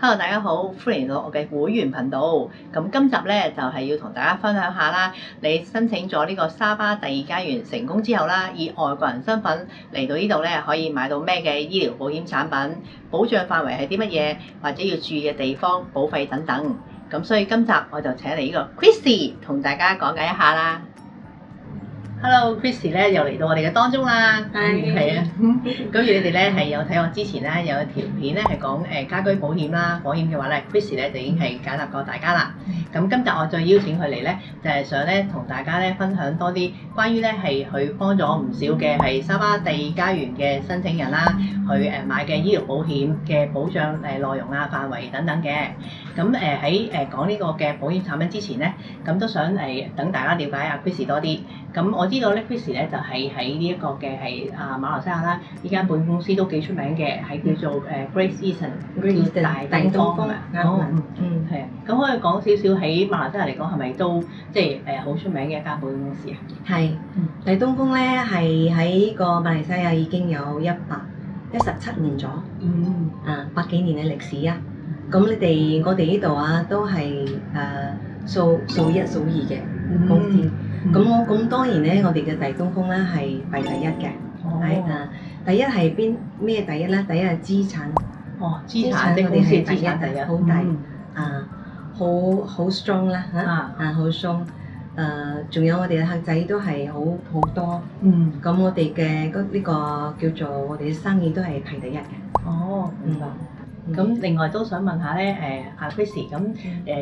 Hello，大家好，歡迎到我嘅會員頻道。咁今集咧就係要同大家分享下啦，你申請咗呢個沙巴第二家園成功之後啦，以外國人身份嚟到呢度咧，可以買到咩嘅醫療保險產品，保障範圍係啲乜嘢，或者要注意嘅地方、保費等等。咁所以今集我就請嚟呢個 Chrissy 同大家講解一下啦。Hello，Chrissy 咧又嚟到我哋嘅當中啦。係啊。咁如你哋咧係有睇我之前咧有條片咧係講家居保險啦，保險嘅話咧 ，Chrissy 咧就已經係解答過大家啦。咁今集我再邀請佢嚟咧，就係想咧同大家咧分享多啲關於咧係佢幫咗唔少嘅係沙巴第二家園嘅申請人啦，佢買嘅醫療保險嘅保障內容啊、範圍等等嘅。咁喺講呢個嘅保險產品之前咧，咁都想等大家了解阿 Chrissy 多啲。咁我知道咧 Chrissy 咧就係喺呢一個嘅係馬來西亞啦，呢間保險公司都幾出名嘅，係叫做Great Eastern 大東方係啊。咁可以講少少喺馬來西亞嚟講係咪都即係好出名嘅一間保險公司啊？係，大東風咧係喺個馬來西亞已經有117年咗，百幾年嘅歷史啊！咁我哋呢度啊都係數一數二嘅公司。咁當然咧，我哋嘅大東風咧係排第一嘅。第一係咩第一咧？第一係資產。資產我哋係資產第一，好大好 strong 啦好 strong。仲有我哋嘅客仔都係好多。咁我哋嘅呢個叫做我哋嘅生意都係排第一嘅。明白。咁另外都想問下咧，阿 Chrissy 咁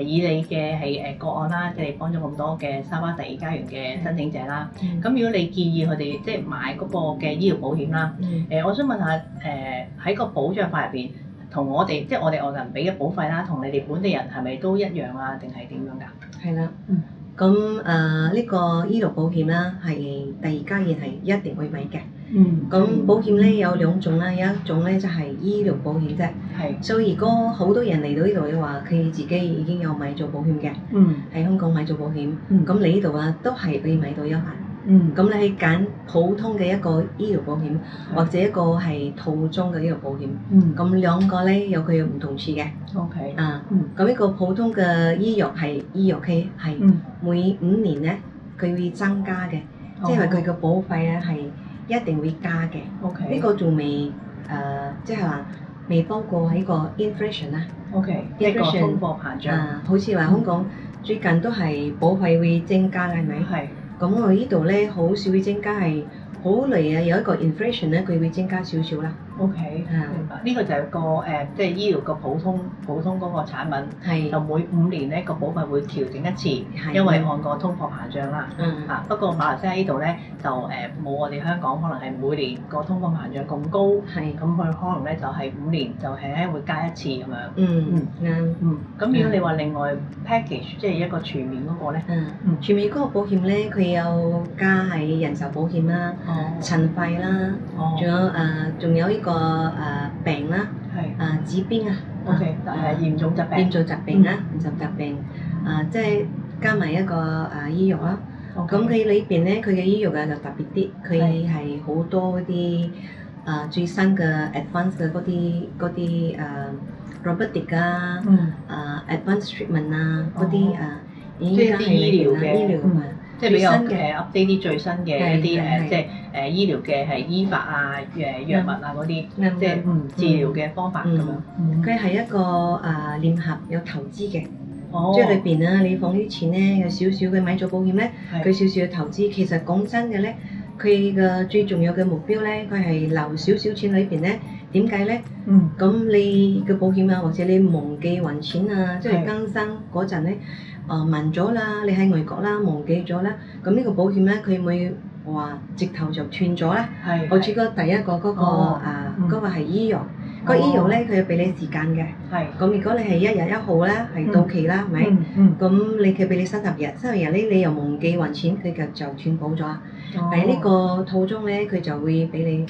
以你嘅係個案啦，即係幫咗咁多嘅沙巴第二家園嘅申請者啦。咁如果你建議佢哋即係買嗰個嘅醫療保險啦，我想問下喺個保障法入邊，同我哋即係我哋外國人俾嘅保費啦，同你哋本地人係咪都一樣啊？定係點樣㗎？係啦。咁呢個醫療保險啦，係第二家園係一定會買嘅。咁保險咧有兩種啦，有一種咧就係醫療保險啫。所以如果好多人嚟到呢度嘅話，佢自己已經有買咗保險嘅。喺香港買咗保險，咁你呢度啊都係可以買到一份。咁你去揀普通嘅一個醫療保險，或者一個係套裝嘅醫療保險。咁兩個咧有佢嘅唔同處嘅。咁呢個普通嘅醫藥係係每5年咧佢會增加嘅，即係話佢嘅保費咧係一定會加嘅。呢個仲未即係話未包括喺個 inflation 啦。一個通貨膨脹。好似話香港最近都係保費會增加嘅，係咪？咁我呢度咧好少會增加，係好嚟啊！有一個 inflation 咧，佢會增加少少啦。明白。呢個就係個即係醫療個普通嗰個產品，就每5年咧個保費會調整一次，因為按個通貨膨脹啦。不過馬來西亞呢度咧就冇我哋香港可能係每年個通貨膨脹咁高，咁佢可能咧就係5年就係咧會加一次咁樣。咁如果你話另外 package 即係一個全面嗰個咧，全面嗰個保險咧，佢有加係人壽保險啦、塵肺啦，仲有呢個病啦，治病啊，嚴重疾病，嚴重疾病即係加埋一個醫藥啦。咁佢裏邊咧，佢嘅醫藥就特別啲，佢係好多啲最新嘅 advanced 嘅嗰啲robotic 啊，advanced treatment 啊嗰啲即係啲醫療嘅。即係比較update 啲最新嘅一啲即係醫療嘅係醫法啊、藥物啊嗰啲，即係治療嘅方法咁樣。佢係一個聯合有投資嘅，即係裏邊啊，你放啲錢咧，有少少嘅買咗保險咧，佢少少嘅投資。其實講真嘅咧，佢嘅最重要嘅目標咧，佢係留少少錢裏邊咧。點解咧？咁你嘅保險啊，或者你忘記還錢啊，即係更新嗰陣咧，問咗啦，你喺外國啦，忘記咗啦，咁呢個保險咧，佢會話直頭就斷咗啦。好似第一個嗰個係醫藥，個醫藥咧佢要俾你時間嘅。咁如果你係1月1號咧係到期啦，係咪？咁你佢俾你30日咧你又忘記還錢，佢就斷保咗。但係呢個套裝咧，佢就會俾你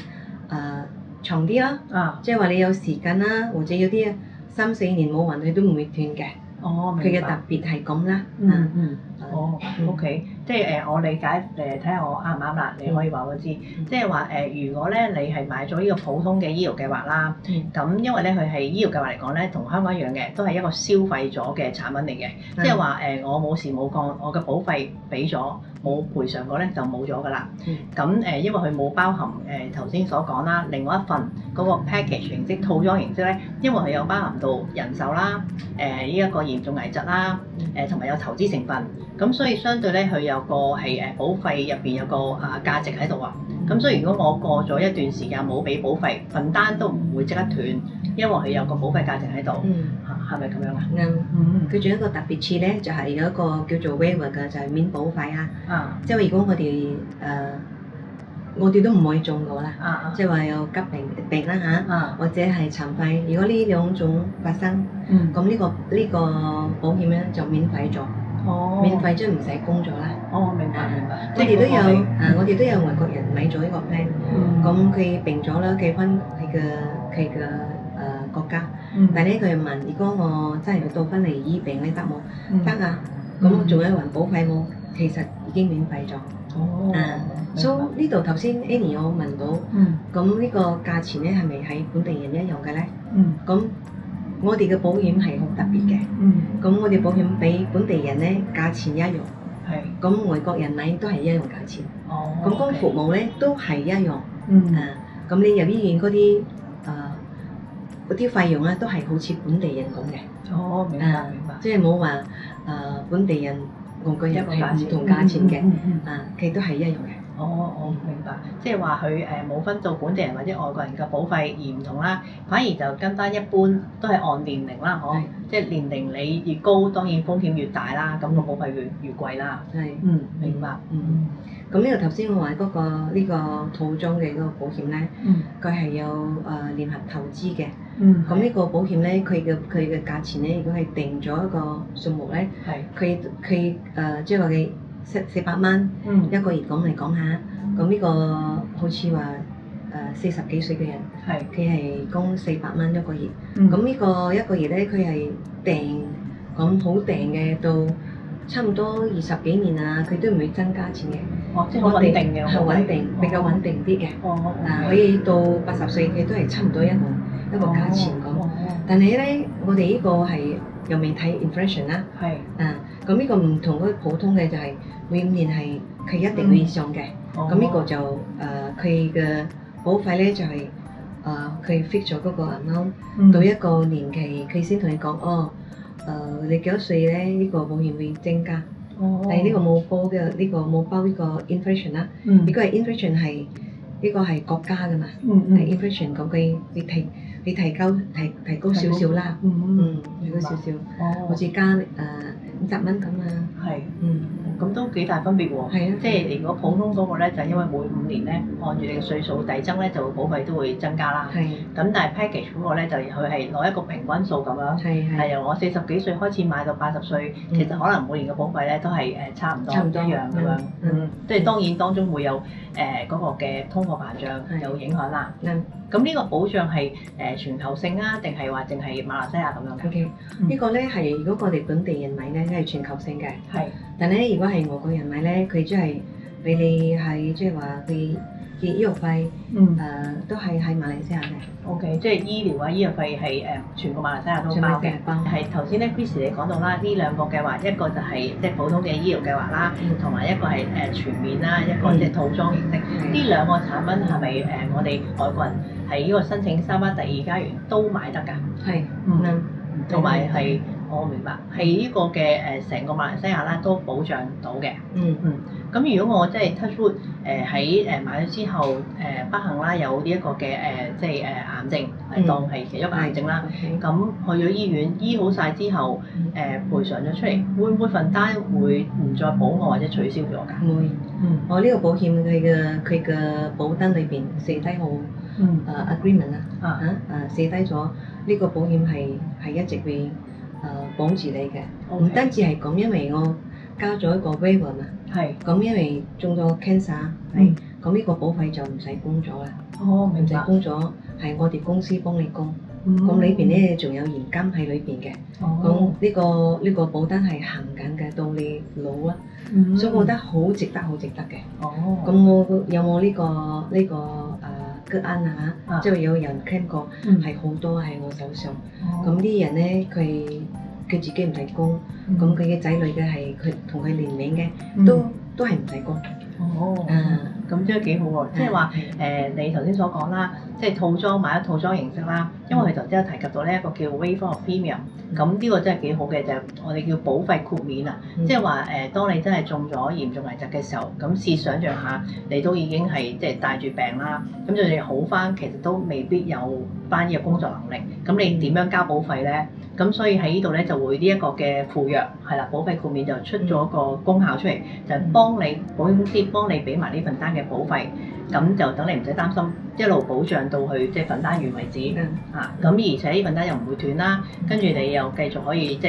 長啲啦，即係話你有時間啦，或者有啲3、4年冇還佢都唔會斷嘅。佢嘅特別係咁啦。OK。即係我理解睇下我啱唔啱啦，你可以話我知。即係話如果咧你係買咗呢個普通嘅醫療計劃啦，咁因為咧佢係醫療計劃嚟講咧，同香港一樣嘅，都係一個消費咗嘅產品嚟嘅。即係話我冇事冇幹，我嘅保費俾咗，冇賠償過咧就冇咗㗎啦。咁因為佢冇包含頭先所講啦，另外一份嗰個 package 形式套裝形式咧，因為佢有包含到人壽啦，呢一個嚴重危疾啦，同埋有投資成分，咁所以相對咧佢有個係保費入邊有個價值喺度啊。咁所以如果我過咗一段時間冇俾保費，份單都唔會即刻斷，因為佢有個保費價值喺度。係咪咁樣啊？啱。佢仲有一個特別處咧，就係有一個叫做 waiver 嘅，就係免保費啊。即係如果我哋都唔可以中過啦。即係話有急病啦嚇，或者係殘廢。如果呢兩種發生，咁呢個保險咧就免費咗。免費即係唔使供咗啦。明白。我哋都有外國人買咗呢個 plan，咁佢病咗啦，計翻佢嘅國家，但係咧佢又問：如果我真係要到翻嚟醫病咧得冇？得啊，咁我仲有還保費冇？其實已經免費咗。所以呢度頭先 Annie 我問到，咁呢個價錢咧係咪喺本地人一樣嘅咧？咁我哋嘅保險係好特別嘅。咁我哋保險比本地人咧價錢一樣。咁外國人買都係一樣價錢。咁嗰個服務咧都係一樣。咁你入醫院嗰啲費用咧都係好似本地人咁嘅。明白。即係冇話本地人外國人係唔同價錢嘅。佢都係一樣嘅。明白。即係話佢冇分到本地人或者外國人嘅保費而唔同啦，反而就跟翻一般都係按年齡啦，即係年齡你越高，當然風險越大啦，咁個保費越貴啦。明白。咁呢個頭先我話嗰個呢個套裝嘅嗰個保險咧，佢係有聯合投資嘅。咁呢個保險咧，佢嘅價錢咧，如果係定咗一個數目咧，佢即係話佢400蚊一個月咁嚟講下，咁呢個好似話40幾歲嘅人，佢係供400蚊一個月。咁呢個一個月咧，佢係訂咁好訂嘅，到差唔多20幾年啊，佢都唔會增加錢嘅。即係好穩定嘅。係穩定，比較穩定啲嘅。可以到80歲佢都係差唔多一個價錢咁。但係咧，我哋呢個係又未睇 inflation 啦。咁呢個唔同嗰普通嘅就係每5年係佢一定會上嘅。咁呢個就佢嘅保費咧就係佢 fix 咗嗰個 amount，到一個年期佢先同你講你幾多歲咧？呢個保險會增加。但係呢個冇包嘅，呢個冇包呢個 inflation 啦。如果係 inflation 係呢個係國家㗎嘛，係 inflation 咁佢會提高少少啦。提高少少，好似加50蚊咁啊。咁都幾大分別喎。即係如果普通嗰個咧，就因為每5年咧，按住你嘅歲數遞增咧，就保費都會增加啦。咁但係 package 嗰個咧，就佢係攞一個平均數咁樣，係由我40幾歲開始買到80歲，其實可能每年嘅保費咧都係差唔多一樣咁樣。即係當然當中會有嗰個嘅通貨膨脹有影響啦。咁呢個保障係全球性啊，定係話淨係馬來西亞咁樣嘅？呢個咧係如果我哋本地人買咧，係全球性嘅。但係咧，如果係外國人買咧，佢即係俾你係即係話佢嘅醫藥費都係喺馬來西亞嘅。即係醫療啊、醫藥費係全個馬來西亞都包嘅。係頭先咧 Chris 你講到啦，呢兩個計劃，一個就係即係普通嘅醫療計劃啦，同埋一個係全面啦，一個即係套裝形式。呢兩個產品係咪我哋外國人喺呢個申請三巴第2家園都買得㗎？同埋係我明白係呢個嘅成個馬來西亞啦都保障到嘅。咁如果我即係 touch wood 喺買咗之後不幸啦有呢一個嘅即係癌症係當係其中一個癌症啦，咁去咗醫院醫好晒之後賠償咗出嚟，會唔會份單會唔再保我或者取消咗㗎？唔會。我呢個保險佢嘅保單裏邊寫低好agreement 啦，寫低咗呢個保險係一直會綁住你嘅。唔單止係咁，因為我加咗一個 waiver 嘛。咁因為中咗 cancer，咁呢個保費就唔使供咗啦。唔使供咗，係我哋公司幫你供。咁裏邊咧仲有現金喺裏邊嘅。咁呢個保單係行緊嘅，到你老啦，所以我覺得好值得嘅。咁我有冇呢個個案啊？即係有人 claim 過係好多喺我手上。咁啲人咧佢自己唔使供，咁佢嘅仔女嘅係佢同佢年齡嘅，都係唔使供。咁真係幾好喎！即係話你頭先所講啦，即係套裝買咗套裝形式啦，因為佢頭先有提及到呢一個叫 Waiver of Premium，咁呢個真係幾好嘅，就係我哋叫保費豁免啊！即係話當你真係中咗嚴重危疾嘅時候，咁試想像下，你都已經係即係帶住病啦，咁就你好翻，其實都未必有翻呢個工作能力，咁你點樣交保費咧？咁所以喺呢度咧就會呢一個嘅附約係啦，保費豁免就出咗個功效出嚟，就係幫你保險公司幫你俾埋呢份單嘅保費，咁就等你唔使擔心，一路保障到去即係份單完為止咁而且呢份單又唔會斷啦，跟住你又繼續可以即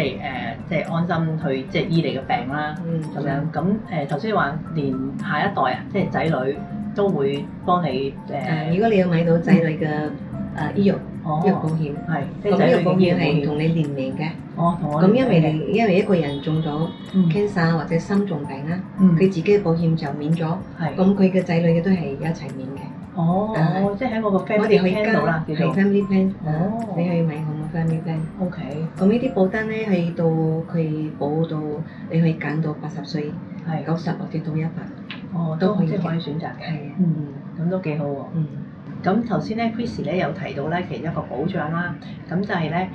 係安心去即係醫你嘅病啦，咁樣咁頭先話連下一代啊，即係仔女都會幫你如果你有買到仔女嘅醫藥保險，咁呢個保險係同你年齡嘅。咁因為一個人中咗 cancer 或者心臟病啦，佢自己嘅保險就免咗，咁佢嘅仔女嘅都係一齊免嘅。即係喺我個 family 我哋可以 plan 度啦，係 family plan，你可以買我個 family plan。OK。咁呢啲保單咧，去到佢保到你可以揀到80歲、90或者到100，都可以選擇嘅。係咁都幾好喎。咁頭先咧 Chrissy 咧有提到咧，其中一個保障啦，咁就係咧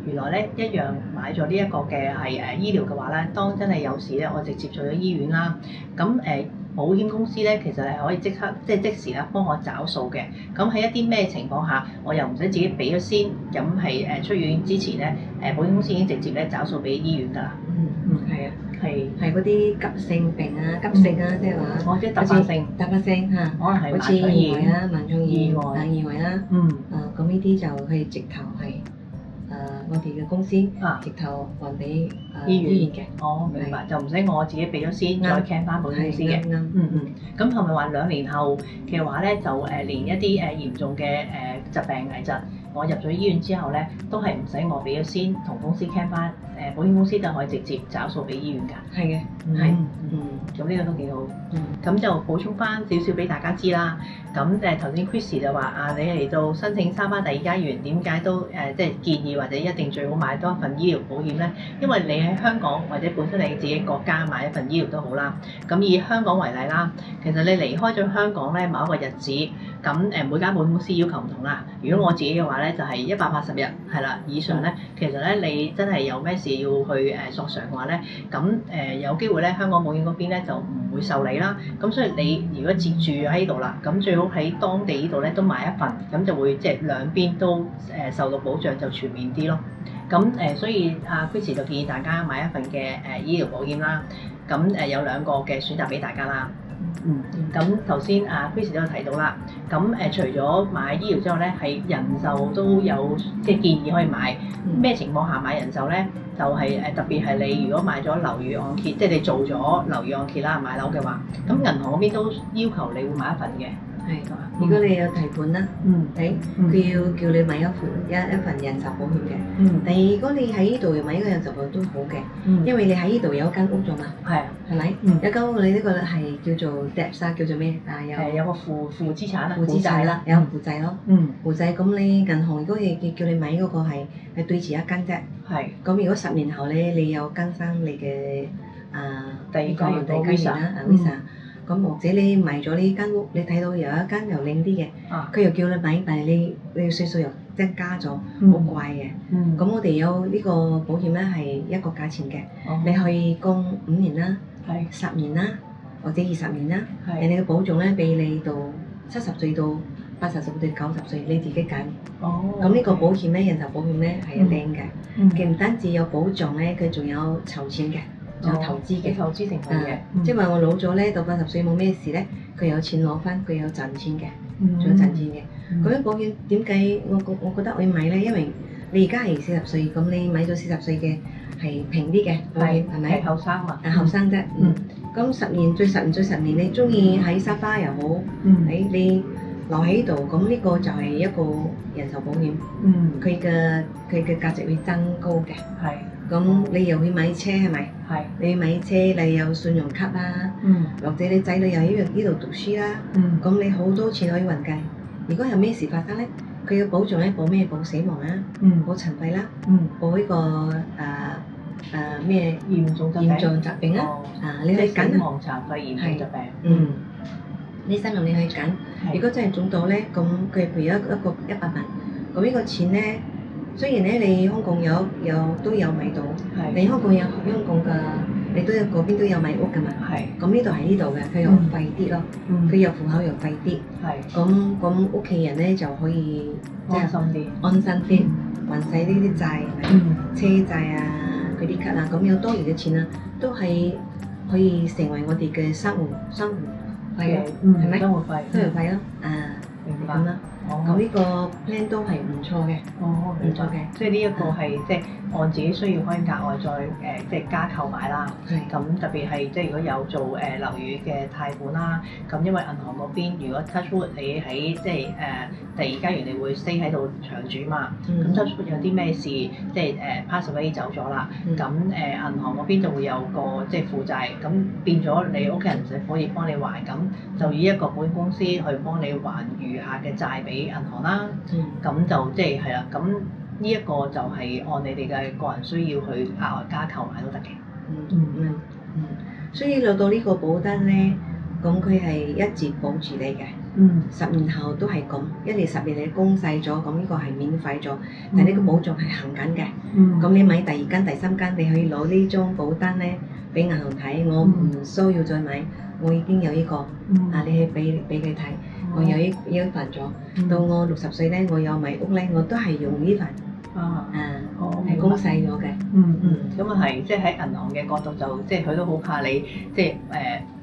原來咧一樣買咗呢一個嘅係醫療嘅話咧，當真係有事咧，我直接去咗醫院啦。咁保險公司咧其實係可以即刻即時啦幫我找數嘅。咁喺一啲咩情況下，我又唔使自己俾咗先，咁係出院之前咧保險公司已經直接咧找數俾醫院㗎啦。係啊。係嗰啲急性病啊、急性啊，即係話，即係突發性嚇，可能係好似意外啦、盲腸意外啦，咁呢啲就係直頭係我哋嘅公司直頭還俾醫院嘅。明白，就唔使我自己俾咗先，再 claim 翻保險公司嘅。咁係咪話2年後嘅話咧，就連一啲嚴重嘅疾病危疾，我入咗醫院之後咧，都係唔使我俾咗先，同公司 claim 翻，保險公司就可以直接找數俾醫院㗎。係嘅，咁呢個都幾好。咁就補充翻少少俾大家知啦。咁頭先 Chrissy 就話你嚟到申請三巴第二家園，點解都即係建議或者一定最好買多一份醫療保險咧？因為你喺香港或者本身你自己國家買一份醫療都好啦。咁以香港為例啦，其實你離開咗香港咧某一個日子，咁每間保險公司要求唔同啦。如果我自己嘅話咧，就係180日係啦以上咧，其實咧你真係有咩事要去索償嘅話咧，咁有機會咧香港保險嗰邊咧就唔會受理啦。咁所以你如果接住喺度啦，咁最好喺當地呢度咧都買一份，咁就會即係兩邊都受到保障，就全面啲咯。咁所以Chrissy 就建議大家買一份嘅醫療保險啦。咁有2個嘅選擇俾大家啦。咁頭先Chrissy 都有提到啦。咁除咗買醫療之外咧，係人壽都有即係建議可以買。咩情況下買人壽咧？就係特別係你如果買咗樓宇按揭，即係你做咗樓宇按揭啦，買樓嘅話，咁銀行嗰邊都要求你會買一份嘅。如果你有提款啦，佢要叫你買一份人壽保險嘅。但係如果你喺呢度買一個人壽保險都好嘅，因為你喺呢度有間屋咗嘛，係咪？有間屋你呢個係叫做 debt 叫做咩？有個負資產啦，負資產啦，有負債咯。負債咁你銀行如果佢叫你買嗰個係對住一間啫。咁如果10年後咧，你有更新你嘅第二家園啦，Visa。咁或者你買咗呢間屋，你睇到有一間又靚啲嘅，佢又叫你買，但係你歲數又增加咗，好貴嘅。咁我哋有呢個保險咧係一個價錢嘅，你可以供5年啦、10年啦，或者20年啦。人哋嘅保障咧俾你到70歲到80歲到90歲，你自己揀。咁呢個保險咧，人壽保險咧係靚嘅，佢唔單止有保障咧，佢仲有籌錢嘅。有投資嘅，投資成分嘅，即係話我老咗咧，到80歲冇咩事咧，佢有錢攞翻，佢有賺錢嘅，仲有賺錢嘅。咁樣保險點解我覺得我要買咧？因為你而家係40歲，咁你買咗40歲嘅係平啲嘅保險，係咪？後生嘛，後生啫。咁10年最10年，你中意喺沙巴又好，你留喺度，咁呢個就係一個人壽保險，佢嘅價值會增高嘅。係。咁你又去買車係咪？係。你買車你有信用卡啦，或者你仔女又喺呢度讀書啦，咁你好多錢可以運計。如果有咩事發生咧，佢嘅保障咧保咩？保死亡啦，保殘廢啦，保呢個咩嚴重疾病啦，你去揀死亡殘廢嚴重疾病。呢3樣你去揀。如果真係中到咧，咁佢譬如一個100萬，咁呢個錢咧，雖然咧你香港都有買到，你香港有香港嘅，你都有嗰邊都有買屋㗎嘛。咁呢度係呢度嘅，佢又貴啲咯，佢又戶口又貴啲。咁屋企人咧就可以安心啲，還晒呢啲債，車債啊、嗰啲卡啊，咁有多餘嘅錢啊，都係可以成為我哋嘅生活費咯，係咪？生活費咯，明白啦。咁呢個 plan 都係唔錯嘅，唔錯嘅。即係呢一個係即係按自己需要可以額外再即係加購買啦。咁特別係即係如果有做樓宇嘅貸款啦，咁因為銀行嗰邊如果 touch wood 你喺即係第二家園你會 stay 喺度長住嘛，咁 touch wood 有啲咩事即係pass away 走咗啦，咁銀行嗰邊就會有個即係負債，咁變咗你屋企人就可以幫你還，咁就以一個保險公司去幫你還餘下嘅債俾銀行啦，咁就即係啦，咁呢一個就係按你哋嘅個人需要去額外加購買都得嘅。所以攞到呢個保單咧，咁佢係一直保住你嘅。10年後都係咁，1年10年你供細咗，咁呢個係免費咗，但係呢個保障係行緊嘅。咁你買第2間、第3間，你可以攞呢張保單咧俾銀行睇，我唔需要再買，我已經有呢個，你去俾佢睇。我有呢份咗，到我60歲咧，我有買屋咧，我都係用呢份，係供細咗嘅。咁啊係，即係喺銀行嘅角度就，即係佢都好怕你，即係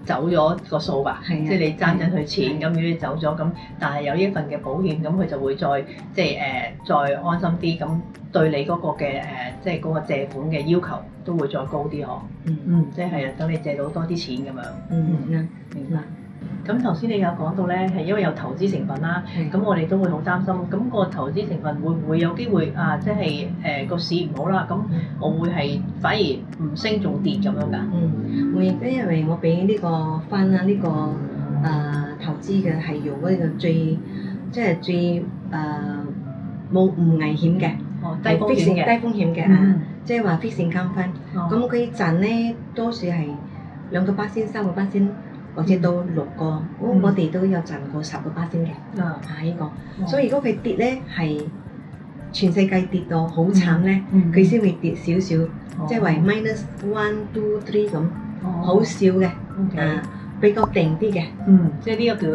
走咗個數吧，即係你爭緊佢錢，咁如果你走咗咁，但係有呢份嘅保險，咁佢就會再即係再安心啲，咁對你嗰個嘅即係嗰個借款嘅要求都會再高啲呵。即係等你借到多啲錢咁樣。明白。咁頭先你有講到咧，係因為有投資成分啦，咁我哋都會好擔心，咁個投資成分會唔會有機會即係個市唔好啦，咁我會係反而唔升仲跌咁樣㗎？會，因為我俾呢個翻啦，呢個投資嘅係用嗰個最冇唔危險嘅，低風險嘅即係話 fixed income fund，咁佢賺咧多數係2%、3%。或者到6個，我哋都有賺過10%嘅，呢個。所以如果佢跌咧，係全世界跌到好慘咧，佢先會跌少少，即係為 -1、2、3咁，好少嘅，比較定啲嘅。即係呢個叫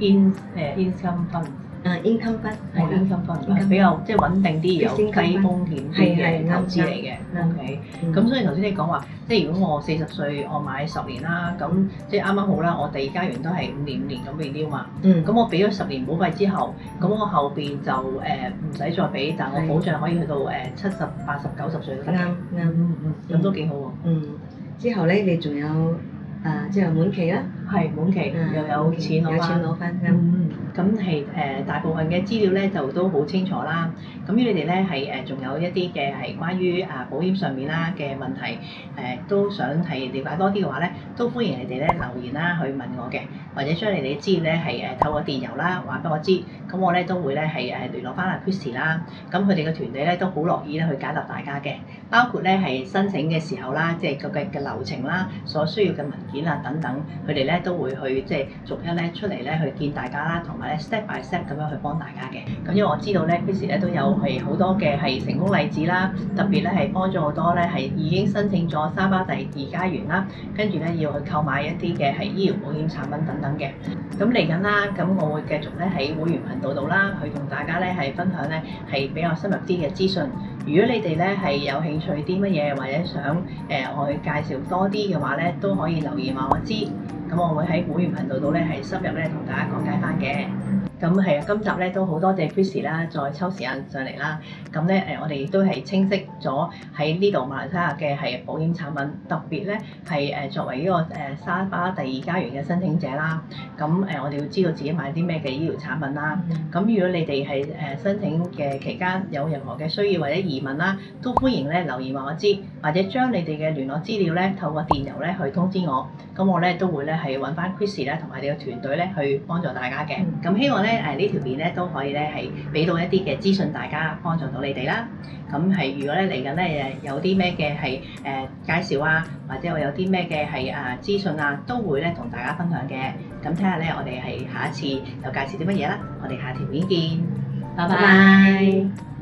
income fund。income fund 係 income fund，比較即係穩定啲，有低風險啲嘅投資嚟嘅。OK，咁所以頭先你講話，即係如果我40歲，我買10年啦，咁即係啱啱好啦。我第2家園都係5年咁 renew 嘛。咁我俾咗10年保費之後，咁我後邊就唔使再俾，但我保障可以去到70、80、90歲都得。咁都幾好喎。之後咧，你仲有即係滿期啦。係滿期又有錢攞翻。咁係大部分嘅資料咧就都好清楚啦。咁如果你哋咧係仲有一啲嘅係關於保險上面啦嘅問題，都想係了解多啲嘅話咧，都歡迎你哋咧留言啦去問我嘅，或者將你哋嘅資料咧係透過電郵啦話俾我知。咁我咧都會咧係聯絡翻阿 Christy 啦。咁佢哋嘅團隊咧都好樂意咧去解答大家嘅，包括咧係申請嘅時候啦，即係個嘅流程啦，所需要嘅文件啊等等，佢哋咧都會去即係逐一咧出嚟咧去見大家啦，同埋咧 step by step 咁樣去幫大家嘅。咁因為我知道咧 Christy 咧都有係好多嘅係成功例子啦，特別咧係幫咗好多咧係已經申請咗沙巴第2家園啦，跟住咧要去購買一啲嘅係醫療保險產品等等嘅。咁嚟緊啦，咁我會繼續咧喺會員頻道度啦，去同大家咧係分享咧係比較深入啲嘅資訊。如果你哋咧係有興趣啲乜嘢，或者想我去介紹多啲嘅話咧，都可以留言話我知。咁我會喺會員頻道度咧係深入咧同大家講解翻嘅。咁係啊，今集咧都好多謝 Chrissy 啦，再抽時間上嚟啦。咁咧我哋亦都係清晰咗喺呢度馬來西亞嘅係保險產品，特別咧係作為呢個沙巴第二家園嘅申請者啦。咁我哋要知道自己買啲咩嘅醫療產品啦。咁如果你哋係申請嘅期間有任何嘅需要或者疑問啦，都歡迎咧留言話我知，或者將你哋嘅聯絡資料咧透過電郵咧去通知我。咁我咧都會咧係揾翻 Chrissy 咧同埋你嘅團隊咧去幫助大家嘅。咁希望咧呢條片咧都可以咧係俾到一啲嘅資訊大家，幫助到你哋啦。咁係如果咧嚟緊咧有啲咩嘅係介紹啊，或者我有啲咩嘅係資訊啊，都會咧同大家分享嘅。咁睇下咧我哋係下一次又介紹啲乜嘢啦。我哋下條片見，拜拜。